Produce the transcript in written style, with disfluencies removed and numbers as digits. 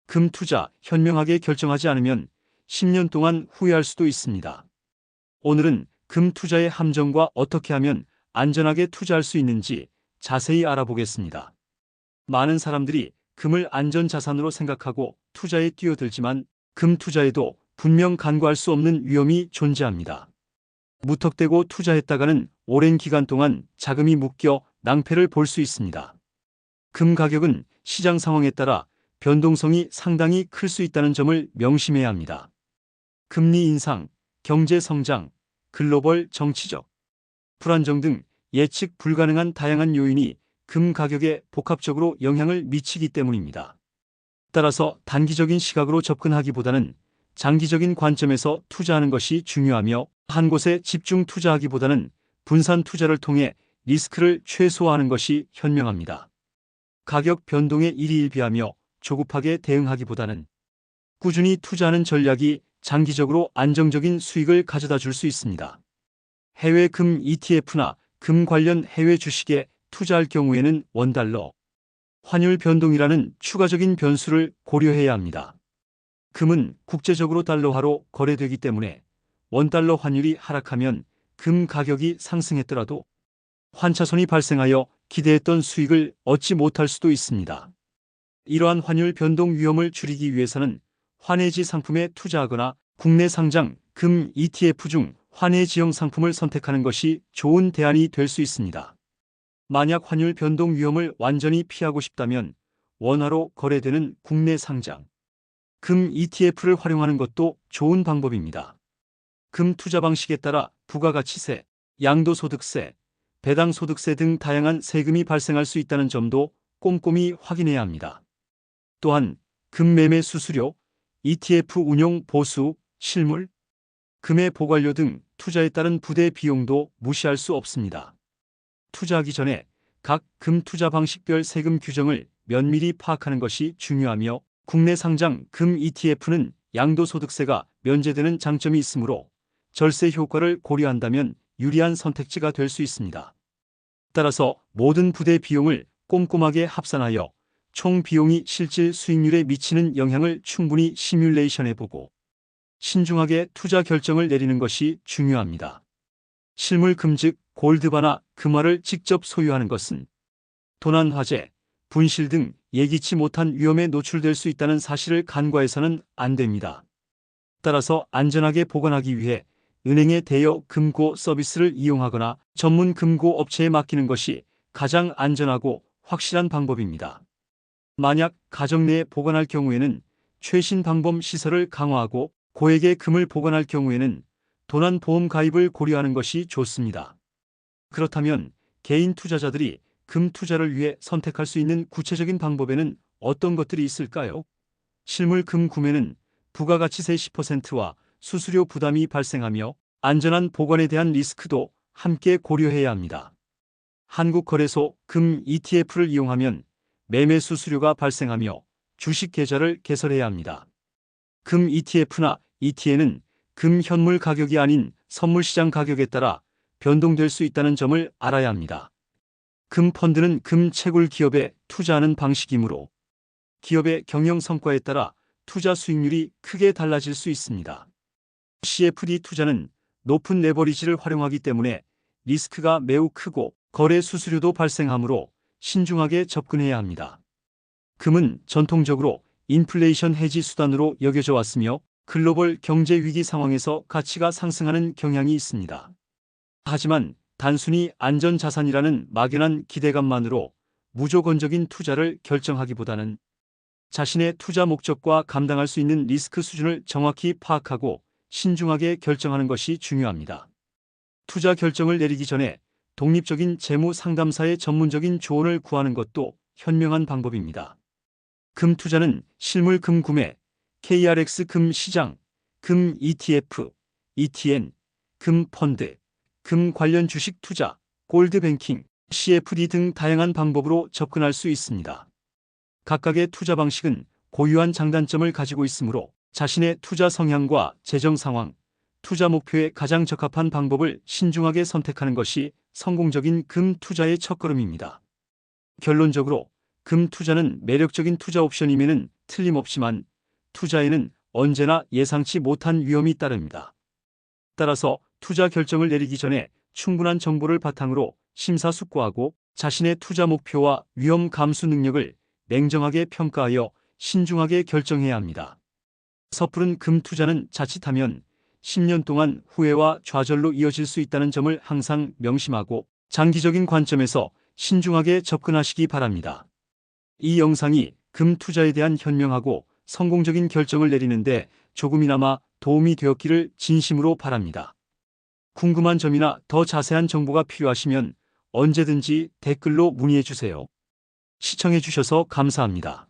금 투자 현명하게 결정하지 않으면 10년 동안 후회할 수도 있습니다. 오늘은 금 투자의 함정과 어떻게 하면 안전하게 투자할 수 있는지 자세히 알아보겠습니다. 많은 사람들이 금을 안전자산으로 생각하고 투자에 뛰어들지만 금 투자에도 분명 간과할 수 없는 위험이 존재합니다. 무턱대고 투자했다가는 오랜 기간 동안 자금이 묶여 낭패를 볼 수 있습니다. 금 가격은 시장 상황에 따라 변동성이 상당히 클 수 있다는 점을 명심해야 합니다. 금리 인상, 경제 성장, 글로벌 정치적 불안정 등 예측 불가능한 다양한 요인이 금 가격에 복합적으로 영향을 미치기 때문입니다. 따라서 단기적인 시각으로 접근하기보다는 장기적인 관점에서 투자하는 것이 중요하며 한 곳에 집중 투자하기보다는 분산 투자를 통해 리스크를 최소화하는 것이 현명합니다. 가격 변동에 일희일비하며 조급하게 대응하기보다는 꾸준히 투자하는 전략이 장기적으로 안정적인 수익을 가져다 줄 수 있습니다. 해외 금 ETF나 금 관련 해외 주식에 투자할 경우에는 원달러 환율 변동이라는 추가적인 변수를 고려해야 합니다. 금은 국제적으로 달러화로 거래되기 때문에 원달러 환율이 하락하면 금 가격이 상승했더라도 환차손이 발생하여 기대했던 수익을 얻지 못할 수도 있습니다. 이러한 환율 변동 위험을 줄이기 위해서는 환해지 상품에 투자하거나 국내 상장 금 ETF 중 환해지형 상품을 선택하는 것이 좋은 대안이 될 수 있습니다. 만약 환율 변동 위험을 완전히 피하고 싶다면 원화로 거래되는 국내 상장 금 ETF를 활용하는 것도 좋은 방법입니다. 금 투자 방식에 따라 부가가치세, 양도소득세, 배당소득세 등 다양한 세금이 발생할 수 있다는 점도 꼼꼼히 확인해야 합니다. 또한 금 매매 수수료, ETF 운용 보수, 실물, 금의 보관료 등 투자에 따른 부대 비용도 무시할 수 없습니다. 투자하기 전에 각 금 투자 방식별 세금 규정을 면밀히 파악하는 것이 중요하며 국내 상장 금 ETF는 양도소득세가 면제되는 장점이 있으므로 절세 효과를 고려한다면 유리한 선택지가 될 수 있습니다. 따라서 모든 부대 비용을 꼼꼼하게 합산하여 총 비용이 실질 수익률에 미치는 영향을 충분히 시뮬레이션해보고 신중하게 투자 결정을 내리는 것이 중요합니다. 실물 금 즉 골드바나 금화를 직접 소유하는 것은 도난 화재, 분실 등 예기치 못한 위험에 노출될 수 있다는 사실을 간과해서는 안 됩니다. 따라서 안전하게 보관하기 위해 은행의 대여 금고 서비스를 이용하거나 전문 금고 업체에 맡기는 것이 가장 안전하고 확실한 방법입니다. 만약 가정 내에 보관할 경우에는 최신 방범 시설을 강화하고 고액의 금을 보관할 경우에는 도난보험 가입을 고려하는 것이 좋습니다. 그렇다면 개인 투자자들이 금 투자를 위해 선택할 수 있는 구체적인 방법에는 어떤 것들이 있을까요? 실물 금 구매는 부가가치세 10%와 수수료 부담이 발생하며 안전한 보관에 대한 리스크도 함께 고려해야 합니다. 한국거래소 금 ETF를 이용하면 매매 수수료가 발생하며 주식 계좌를 개설해야 합니다. 금 ETF나 ETN은 금 현물 가격이 아닌 선물시장 가격에 따라 변동될 수 있다는 점을 알아야 합니다. 금 펀드는 금 채굴 기업에 투자하는 방식이므로 기업의 경영 성과에 따라 투자 수익률이 크게 달라질 수 있습니다. CFD 투자는 높은 레버리지를 활용하기 때문에 리스크가 매우 크고 거래 수수료도 발생하므로 신중하게 접근해야 합니다. 금은 전통적으로 인플레이션 해지 수단으로 여겨져 왔으며 글로벌 경제 위기 상황에서 가치가 상승하는 경향이 있습니다. 하지만 단순히 안전자산이라는 막연한 기대감만으로 무조건적인 투자를 결정하기보다는 자신의 투자 목적과 감당할 수 있는 리스크 수준을 정확히 파악하고 신중하게 결정하는 것이 중요합니다. 투자 결정을 내리기 전에 독립적인 재무 상담사의 전문적인 조언을 구하는 것도 현명한 방법입니다. 금 투자는 실물 금 구매, KRX 금 시장, 금 ETF, ETN, 금 펀드, 금 관련 주식 투자, 골드뱅킹, CFD 등 다양한 방법으로 접근할 수 있습니다. 각각의 투자 방식은 고유한 장단점을 가지고 있으므로 자신의 투자 성향과 재정 상황, 투자 목표에 가장 적합한 방법을 신중하게 선택하는 것이 성공적인 금 투자의 첫걸음입니다. 결론적으로 금 투자는 매력적인 투자 옵션임에는 틀림없지만 투자에는 언제나 예상치 못한 위험이 따릅니다. 따라서 투자 결정을 내리기 전에 충분한 정보를 바탕으로 심사숙고하고 자신의 투자 목표와 위험 감수 능력을 냉정하게 평가하여 신중하게 결정해야 합니다. 섣부른 금 투자는 자칫하면 10년 동안 후회와 좌절로 이어질 수 있다는 점을 항상 명심하고 장기적인 관점에서 신중하게 접근하시기 바랍니다. 이 영상이 금 투자에 대한 현명하고 성공적인 결정을 내리는데 조금이나마 도움이 되었기를 진심으로 바랍니다. 궁금한 점이나 더 자세한 정보가 필요하시면 언제든지 댓글로 문의해 주세요. 시청해 주셔서 감사합니다.